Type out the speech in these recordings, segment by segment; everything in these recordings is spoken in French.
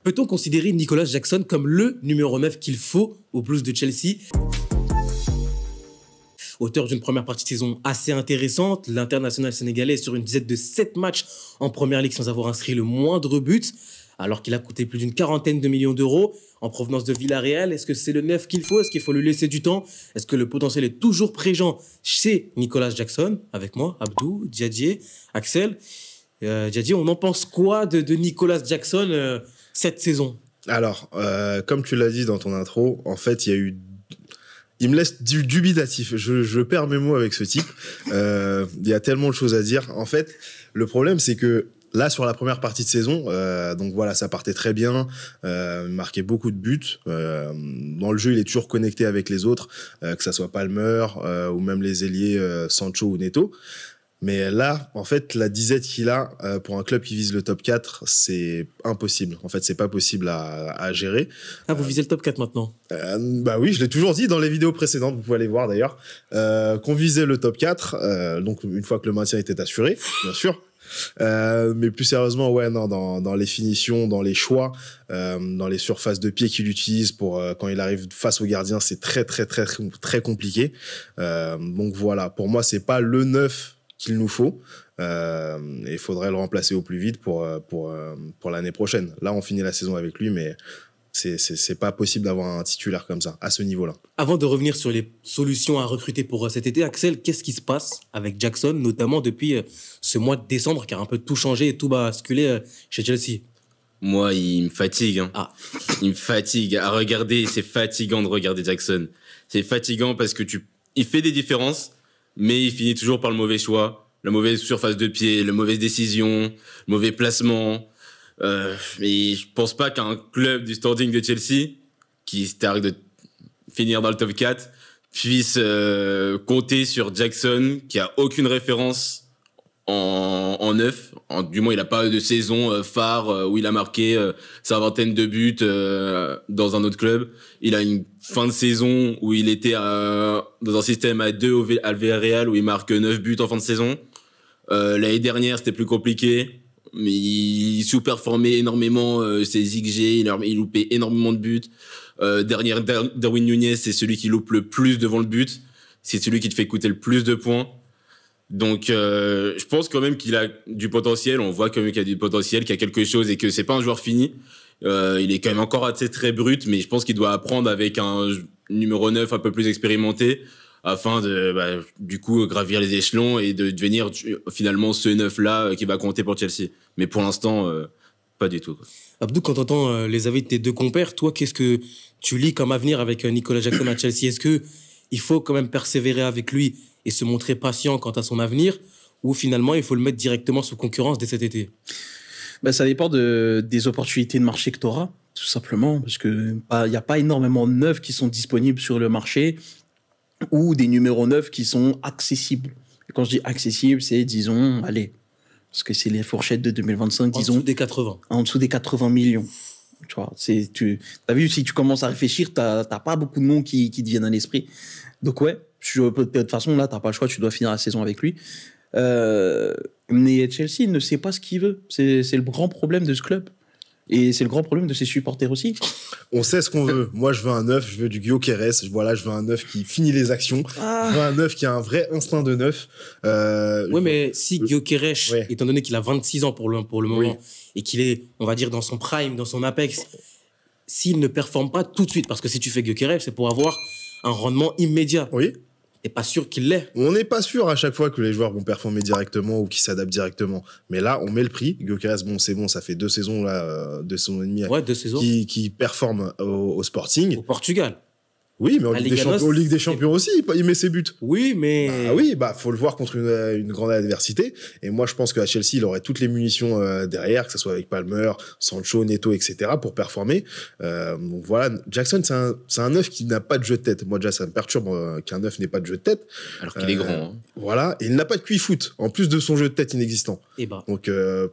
Peut-on considérer Nicolas Jackson comme le numéro 9 qu'il faut aux Blues de Chelsea? Auteur d'une première partie de saison assez intéressante, l'international sénégalais est sur une dizaine de 7 matchs en Première Ligue sans avoir inscrit le moindre but, alors qu'il a coûté plus d'une quarantaine de millions d'euros en provenance de Villarreal. Est-ce que c'est le 9 qu'il faut? Est-ce qu'il faut lui laisser du temps? Est-ce que le potentiel est toujours présent chez Nicolas Jackson? Avec moi, Abdou, Diadier, Axel. Diadier, on en pense quoi de Nicolas Jackson cette saison? Alors, comme tu l'as dit dans ton intro, en fait, il me laisse dubitatif. Je perds mes mots avec ce type. Il y a tellement de choses à dire. En fait, le problème, c'est que là, sur la première partie de saison, donc voilà, ça partait très bien, marquait beaucoup de buts. Dans le jeu, il est toujours connecté avec les autres, que ça soit Palmer ou même les ailiers Sancho ou Neto. Mais là, en fait, la disette qu'il a pour un club qui vise le top 4, c'est impossible. En fait, c'est pas possible à gérer. Ah, vous visez le top 4 maintenant? Bah oui, je l'ai toujours dit dans les vidéos précédentes, vous pouvez aller voir d'ailleurs, qu'on visait le top 4, donc une fois que le maintien était assuré, bien sûr. Mais plus sérieusement, ouais, non, dans les finitions, dans les choix, dans les surfaces de pied qu'il utilise pour quand il arrive face au gardien, c'est très compliqué. Donc voilà, pour moi, c'est pas le 9 qu'il nous faut. Et il faudrait le remplacer au plus vite pour l'année prochaine. Là, on finit la saison avec lui, mais c'est pas possible d'avoir un titulaire comme ça, à ce niveau-là. Avant de revenir sur les solutions à recruter pour cet été, Axel, qu'est-ce qui se passe avec Jackson, notamment depuis ce mois de décembre, qui a un peu tout changé et tout basculé chez Chelsea? Moi, il me fatigue. Hein. Ah. Il me fatigue. À regarder, c'est fatigant de regarder Jackson. C'est fatigant parce que il fait des différences, mais il finit toujours par le mauvais choix, la mauvaise surface de pied, la mauvaise décision, le mauvais placement. Mais je pense pas qu'un club du standing de Chelsea, qui se targue de finir dans le top 4, puisse compter sur Jackson, qui a aucune référence en neuf. Du moins, il a pas de saison phare où il a marqué sa vingtaine de buts dans un autre club. Il a une fin de saison où il était dans un système à 2 à Villarreal où il marque 9 buts en fin de saison. L'année dernière, c'était plus compliqué, mais il sous-performait énormément ses XG, il loupait énormément de buts. Derrière Darwin Núñez, c'est celui qui loupe le plus devant le but. C'est celui qui te fait coûter le plus de points. Donc, je pense quand même qu'il a du potentiel. On voit quand même qu'il a du potentiel, qu'il y a quelque chose et que c'est pas un joueur fini. Il est quand même encore assez très brut, mais je pense qu'il doit apprendre avec un numéro 9 un peu plus expérimenté afin de, du coup, gravir les échelons et de devenir finalement ce 9-là qui va compter pour Chelsea. Mais pour l'instant, pas du tout, quoi. Abdou, quand tu entends les avis de tes deux compères, toi, qu'est-ce que tu lis comme avenir avec Nicolas Jackson à Chelsea? Est-ce qu'il faut quand même persévérer avec lui et se montrer patient quant à son avenir, ou finalement il faut le mettre directement sous concurrence dès cet été? Ça dépend des opportunités de marché que tu auras, tout simplement, parce que il n'y a pas énormément de neufs qui sont disponibles sur le marché ou des numéros 9 qui sont accessibles. Et quand je dis accessible, c'est, disons, allez, parce que c'est les fourchettes de 2025, disons. En dessous des 80. En dessous des 80 millions. Tu vois, t'as vu, si tu commences à réfléchir, t'as pas beaucoup de noms qui te viennent à l'esprit. Donc ouais, de toute façon, là, t'as pas le choix, tu dois finir la saison avec lui. Mais Chelsea ne sait pas ce qu'il veut. C'est le grand problème de ce club. Et c'est le grand problème de ses supporters aussi. On sait ce qu'on veut. Moi, je veux un 9, je veux du Gyökeres. Voilà, je veux un 9 qui finit les actions. Je veux un 9 qui a un vrai instinct de 9. Oui, mais si Gyökeres, étant donné qu'il a 26 ans pour le moment, et qu'il est, on va dire, dans son prime, dans son apex, s'il ne performe pas tout de suite, parce que si tu fais Gyökeres, c'est pour avoir un rendement immédiat. Oui. T'es pas sûr qu'il l'est. On n'est pas sûr à chaque fois que les joueurs vont performer directement ou qu'ils s'adaptent directement. Mais là, on met le prix. Gyökeres, bon, c'est bon, ça fait 2 saisons, là, 2 saisons et demie. 2 saisons. Qui performe au Sporting. Au Portugal. Oui, mais en Ligue des Champions aussi, il met ses buts. Oui, mais... faut le voir contre une grande adversité. Et moi, je pense qu'à Chelsea, il aurait toutes les munitions derrière, que ce soit avec Palmer, Sancho, Neto, etc., pour performer. Donc voilà, Jackson, c'est un 9 qui n'a pas de jeu de tête. Moi, déjà, ça me perturbe qu'un 9 n'ait pas de jeu de tête. Alors qu'il est grand. Hein. Voilà, et il n'a pas de QI-foot, en plus de son jeu de tête inexistant. Donc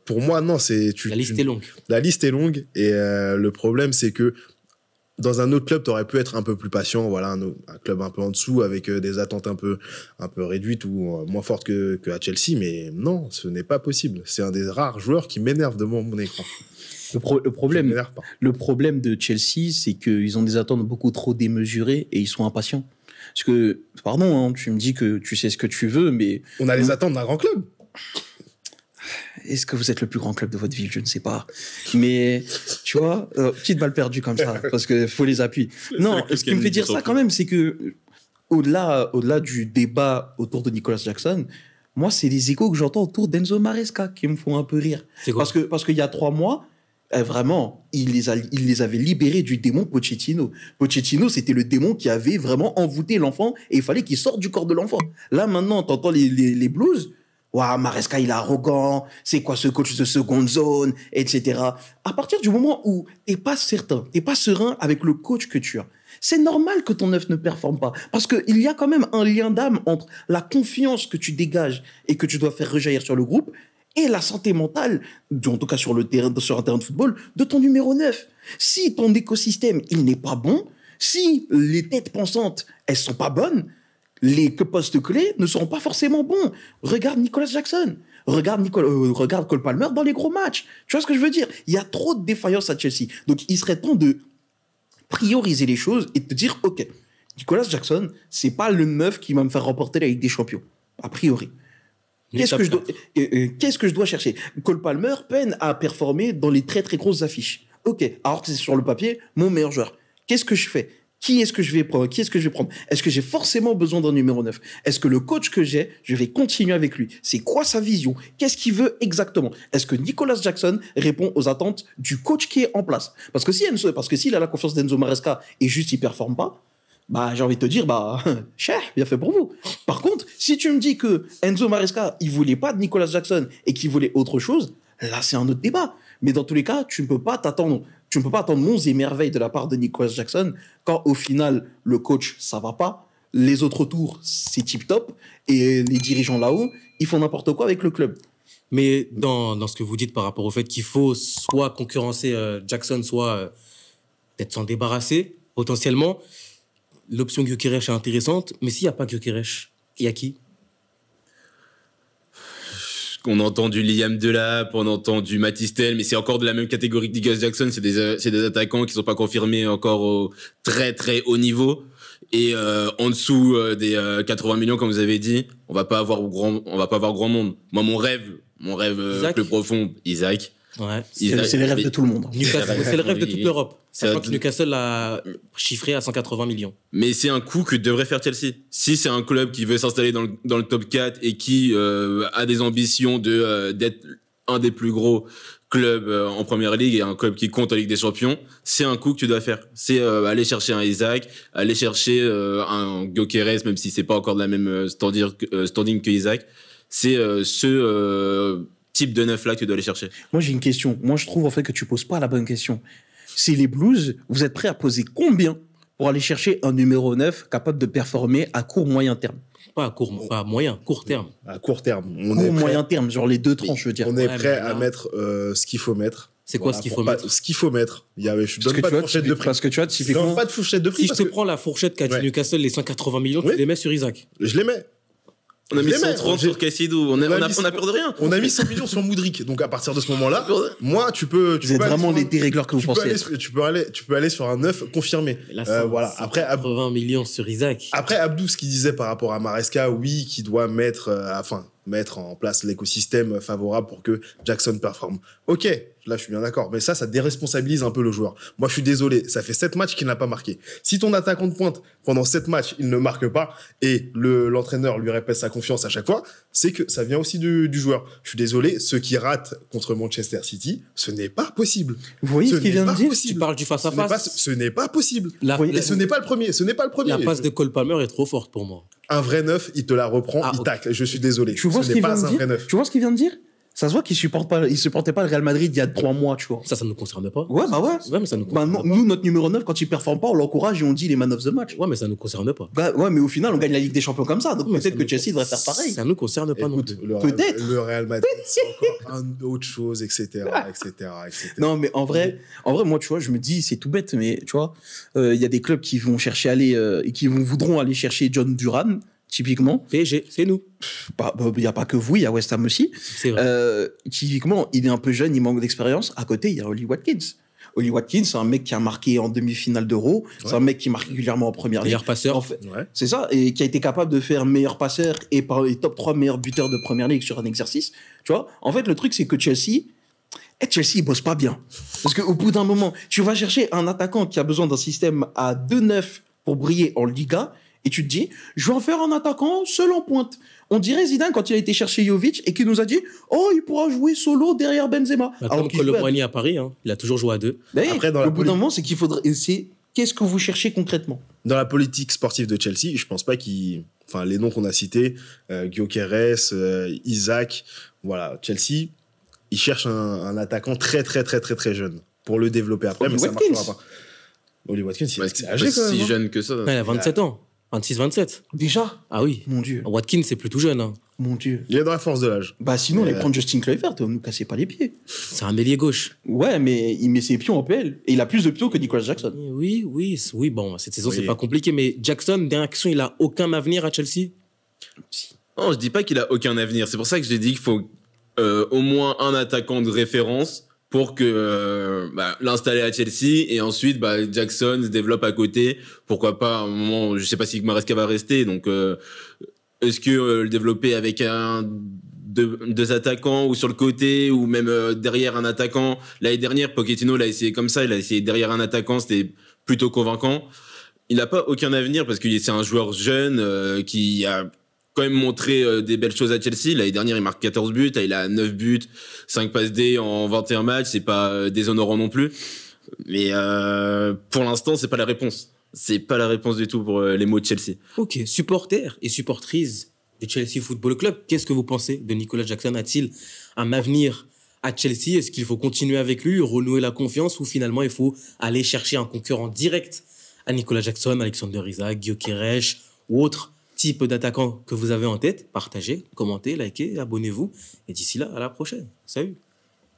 pour moi, non, la liste est longue. La liste est longue, et le problème, c'est que dans un autre club, tu aurais pu être un peu plus patient, voilà, un club un peu en dessous avec des attentes un peu réduites ou moins fortes que à Chelsea, mais non, ce n'est pas possible. C'est un des rares joueurs qui m'énerve devant mon écran. problème, Je m'énerve pas. le problème de Chelsea, c'est qu'ils ont des attentes beaucoup trop démesurées et ils sont impatients. Parce que, pardon, hein, tu me dis que tu sais ce que tu veux, mais On a les attentes d'un grand club. est-ce que vous êtes le plus grand club de votre ville? Je ne sais pas. Mais, tu vois, petite balle perdue comme ça, parce qu'il faut les appuyer. Non, ce qui me fait dire ça quand même, c'est que, au-delà du débat autour de Nicolas Jackson, moi, c'est les échos que j'entends autour d'Enzo Maresca qui me font un peu rire. C'est quoi? Parce qu'il y a 3 mois, vraiment, il les avait libérés du démon Pochettino. Pochettino, c'était le démon qui avait vraiment envoûté l'enfant et il fallait qu'il sorte du corps de l'enfant. Là, maintenant, t'entends les Blues. Waouh, Maresca, il est arrogant. C'est quoi ce coach de seconde zone, etc. À partir du moment où t'es pas certain, t'es pas serein avec le coach que tu as, c'est normal que ton œuf ne performe pas. Parce qu'il y a quand même un lien d'âme entre la confiance que tu dégages et que tu dois faire rejaillir sur le groupe et la santé mentale, en tout cas sur un terrain de football, de ton numéro 9. Si ton écosystème, il n'est pas bon, si les têtes pensantes, elles sont pas bonnes, les postes clés ne seront pas forcément bons. Regarde Nicolas Jackson. Regarde Cole Palmer dans les gros matchs. Tu vois ce que je veux dire? Il y a trop de défaillances à Chelsea. Donc, il serait temps de prioriser les choses et de te dire, OK, Nicolas Jackson, c'est pas le 9 qui va me faire remporter la Ligue des Champions. A priori. Qu'est-ce que je dois chercher? Cole Palmer peine à performer dans les très très grosses affiches. OK, alors que c'est sur le papier mon meilleur joueur. Qu'est-ce que je fais? Qui est-ce que je vais prendre? Est-ce que j'ai forcément besoin d'un numéro 9? Est-ce que le coach que j'ai, je vais continuer avec lui? C'est quoi sa vision? Qu'est-ce qu'il veut exactement? Est-ce que Nicolas Jackson répond aux attentes du coach qui est en place? Parce que s'il a la confiance d'Enzo Maresca et juste il performe pas, bah, j'ai envie de te dire, bah, cher, bien fait pour vous. Par contre, si tu me dis que Enzo Maresca, il voulait pas de Nicolas Jackson et qu'il voulait autre chose, là, c'est un autre débat. Mais dans tous les cas, tu ne peux pas attendre monts et merveilles de la part de Nicolas Jackson quand, au final, le coach, ça va pas. Les autres tours, c'est tip-top. Et les dirigeants là-haut, ils font n'importe quoi avec le club. Mais dans ce que vous dites par rapport au fait qu'il faut soit concurrencer Jackson, soit peut-être s'en débarrasser, potentiellement, l'option Gyökeres est intéressante. Mais s'il n'y a pas Gyökeres, il y a qui? On entend du Liam Delap, on entend du Matistel, mais c'est encore de la même catégorie que Nicolas Jackson. C'est des attaquants qui sont pas confirmés encore au très très haut niveau. Et en dessous des 80 millions, comme vous avez dit, on va pas avoir grand monde. Moi, mon rêve plus profond, Isaac. Ouais. C'est les rêves de tout le monde. Newcastle, c'est le rêve de toute l'Europe. Sachant que Newcastle l'a chiffré à 180 millions. Mais c'est un coup que devrait faire Chelsea. Si c'est un club qui veut s'installer dans le top 4 et qui a des ambitions d'être un des plus gros clubs en Première Ligue et un club qui compte en Ligue des Champions, c'est un coup que tu dois faire. C'est aller chercher un Isaac, aller chercher un Gyökeres, même si c'est pas encore de la même standing que Isaac. C'est ce type de neuf là que tu dois aller chercher. Moi, j'ai une question. Moi, je trouve en fait que tu poses pas la bonne question. Si les Blues, vous êtes prêts à poser combien pour aller chercher un numéro 9 capable de performer à moyen terme? Pas moyen, court terme. À court terme. Moyen terme, genre les 2 tranches, je veux dire. On est prêt à mettre ce qu'il faut mettre. C'est quoi ce qu'il faut mettre? Ce qu'il faut mettre. Je donne pas de fourchette de prix. Parce que tu vois, Je donne pas de fourchette de prix. Si je te prends la fourchette qu'a dit Newcastle, les 180 millions, tu les mets sur Isaac. Je les mets. On a mis 130 sur Cassidou, on a peur de rien. On a mis 100 millions sur Moudric. Donc à partir de ce moment-là, moi, vous êtes vraiment les dérégleurs que vous pensez. Tu peux aller sur un 9 confirmé. Voilà. Après 80 millions sur Isaac. Après Abdou, ce qu'il disait par rapport à Maresca, oui, qui doit mettre en place l'écosystème favorable pour que Jackson performe. Ok, là je suis bien d'accord, mais ça déresponsabilise un peu le joueur. Moi je suis désolé, ça fait 7 matchs qu'il n'a pas marqué. Si ton attaquant de pointe, pendant 7 matchs, il ne marque pas et l'entraîneur lui répète sa confiance à chaque fois, c'est que ça vient aussi du joueur. Je suis désolé, ceux qui ratent contre Manchester City, ce n'est pas possible. Vous voyez ce qu'il vient de dire? Tu parles du face-à-face. Ce n'est pas possible. Et ce n'est pas le premier. La passe de Cole Palmer est trop forte pour moi. Un vrai 9, il te la reprend, il tacle. Je suis désolé. Tu vois ce qu'il vient de dire? Ça se voit qu'il supportait pas le Real Madrid il y a 3 mois, tu vois. Ça ne nous concerne pas. Ouais, bah ouais. Ouais, mais ça nous concerne pas. Nous, notre numéro 9, quand il performe pas, on l'encourage et on dit les man of the match. Ouais, mais ça nous concerne pas. Bah, ouais, mais au final, on gagne la Ligue des Champions comme ça. Donc peut-être que Chelsea devrait faire pareil. Ça nous concerne pas non plus. Peut-être. Le Real Madrid, c'est encore autre chose, etc. Non, mais en vrai, moi, tu vois, je me dis, c'est tout bête, mais tu vois, il y a des clubs qui vont chercher et qui voudront aller chercher John Duran. typiquement. PSG, c'est nous. Il n'y a pas que vous, il y a West Ham aussi. C'est vrai. Typiquement, il est un peu jeune, il manque d'expérience. À côté, il y a Oli Watkins. Oli Watkins, c'est un mec qui a marqué en demi-finale d'Euro. C'est un mec qui marque régulièrement en première ligue. Meilleur passeur. En fait, Ouais. c'est ça, et qui a été capable de faire meilleur passeur et par les top 3 meilleurs buteurs de première ligue sur un exercice. Tu vois, en fait, le truc, c'est que Chelsea, il bosse pas bien. Parce qu'au bout d'un moment, tu vas chercher un attaquant qui a besoin d'un système à 2-9 pour briller en Liga, et tu te dis, je vais en faire un attaquant seul en pointe. On dirait Zidane quand il a été chercher Jovic et qu'il nous a dit, oh, il pourra jouer solo derrière Benzema. Bah, comme qu'il jouait à- Colomboigny à Paris, hein. Il a toujours joué à 2. Mais Après, dans la au bout d'un moment, c'est qu'il faudrait. Qu'est-ce que vous cherchez concrètement? Dans la politique sportive de Chelsea, je pense pas qu'ils. Enfin, les noms qu'on a cités, Gyökeres, Isaac, voilà, Chelsea, ils cherchent un attaquant très, très, très, très, très jeune pour le développer après, Oli mais ça Watkins. marchera pas. Oli Watkins, Ouais, c'est c'est âgé pas quand même. si hein. jeune que ça. Il a 27 ans. 26-27. Déjà? Ah oui. Mon Dieu. Watkins, c'est plus tout jeune. Hein. Mon Dieu. Il est dans la force de l'âge. Bah sinon, on allait prendre Justin Kluivert, on nous cassait pas les pieds. C'est un ailier gauche. Ouais, mais il met ses pions en PL. Et il a plus de pions que Nicolas Jackson. Oui. Bon, cette saison, Oui. c'est pas compliqué, mais Jackson, dernière question, il a aucun avenir à Chelsea. Non, je dis pas qu'il a aucun avenir. C'est pour ça que j'ai dit qu'il faut au moins un attaquant de référence pour que l'installer à Chelsea et ensuite Jackson se développe à côté. Pourquoi pas à un moment, je sais pas si Maresca va rester, donc est-ce que le développer avec deux attaquants ou sur le côté ou même derrière un attaquant. L'année dernière, Pochettino l'a essayé comme ça, il a essayé derrière un attaquant, c'était plutôt convaincant. Il n'a pas aucun avenir parce que c'est un joueur jeune qui a quand même montré des belles choses à Chelsea. L'année dernière, il marque 14 buts, il a 9 buts, 5 passes D en 21 matchs, c'est pas déshonorant non plus. Mais pour l'instant, c'est pas la réponse. C'est pas la réponse du tout pour les mots de Chelsea. Ok, supporters et supportrices du Chelsea Football Club, qu'est-ce que vous pensez de Nicolas Jackson? A-t-il un avenir à Chelsea? Est-ce qu'il faut continuer avec lui, renouer la confiance, ou finalement il faut aller chercher un concurrent direct à Nicolas Jackson, Alexander Isak, Gyökeres ou autre type d'attaquant que vous avez en tête? Partagez, commentez, likez, abonnez-vous. Et d'ici là, à la prochaine. Salut!